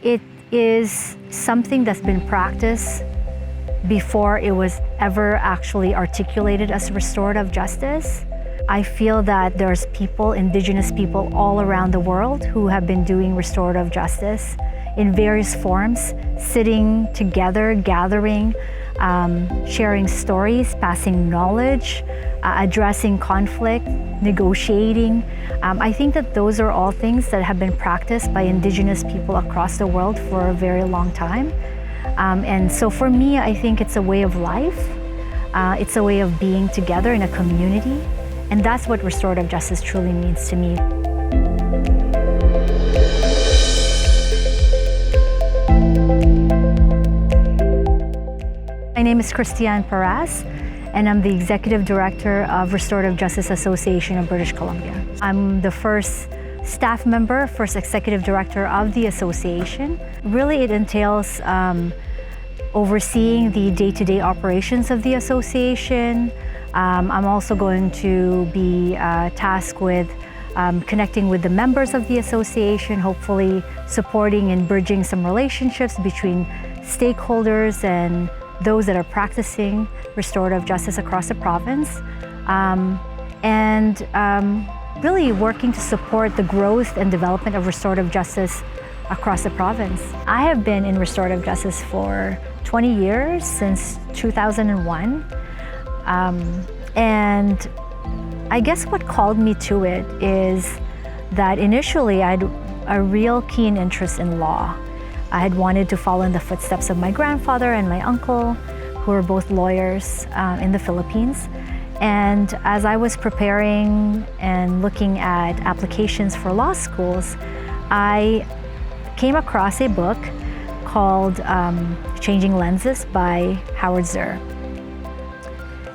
It is something that's been practiced before it was ever actually articulated as restorative justice. I feel that there's people, Indigenous people all around the world who have been doing restorative justice in various forms, sitting together, gathering, sharing stories, passing knowledge, addressing conflict, negotiating. I think that those are all things that have been practiced by Indigenous people across the world for a very long time. And so for me, I think it's a way of life. It's a way of being together in a community. And that's what restorative justice truly means to me. My name is Christianne, and I'm the Executive Director of Restorative Justice Association of British Columbia. I'm the first staff member, first Executive Director of the association. Really, it entails overseeing the day-to-day operations of the association. I'm also going to be tasked with connecting with the members of the association, hopefully supporting and bridging some relationships between stakeholders and those that are practicing restorative justice across the province, and really working to support the growth and development of restorative justice across the province. I have been in restorative justice for 20 years, since 2001. And I guess what called me to it is that initially I had a real keen interest in law. I had wanted to follow in the footsteps of my grandfather and my uncle, who were both lawyers in the Philippines. And as I was preparing and looking at applications for law schools, I came across a book called Changing Lenses by Howard Zerr.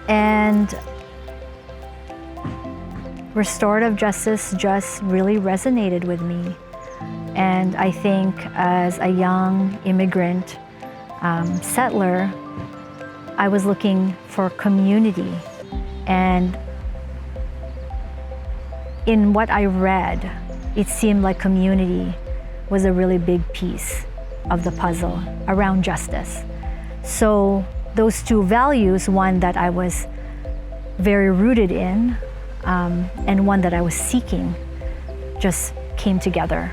And restorative justice just really resonated with me. And I think as a young immigrant settler, I was looking for community. And in what I read, it seemed like community was a really big piece of the puzzle around justice. So those two values, one that I was very rooted in, and one that I was seeking, just came together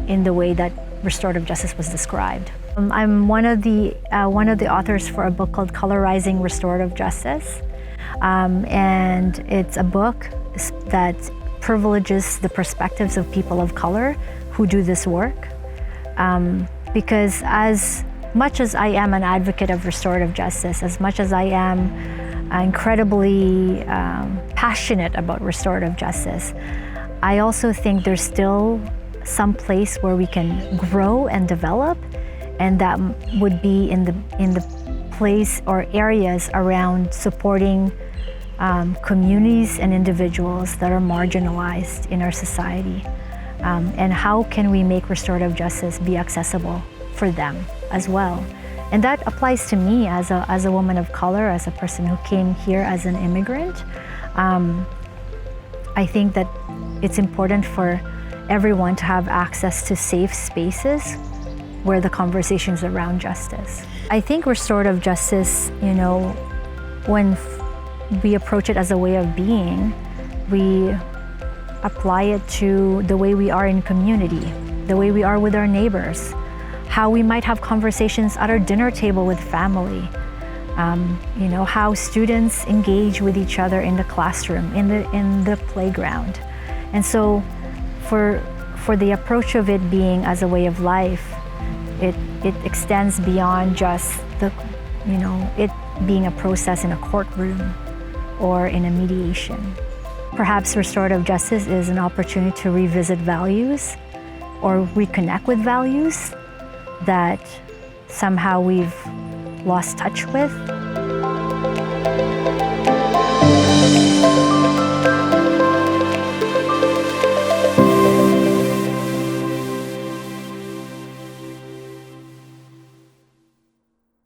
in the way that restorative justice was described. I'm one of the authors for a book called Colorizing Restorative Justice, and it's a book that privileges the perspectives of people of color who do this work, because as much as I am an advocate of restorative justice, as much as I am incredibly passionate about restorative justice, I also think there's still some place where we can grow and develop, and that would be in the place or areas around supporting communities and individuals that are marginalized in our society. And how can we make restorative justice be accessible for them as well? And that applies to me as a woman of color, as a person who came here as an immigrant. I think that it's important for everyone to have access to safe spaces where the conversations around justice. I think restorative justice, when we approach it as a way of being, we apply it to the way we are in community, the way we are with our neighbors, how we might have conversations at our dinner table with family, how students engage with each other in the classroom, in the playground. And so for the approach of it being as a way of life, it extends beyond just it being a process in a courtroom or in a mediation. Perhaps restorative justice is an opportunity to revisit values or reconnect with values that somehow we've lost touch with.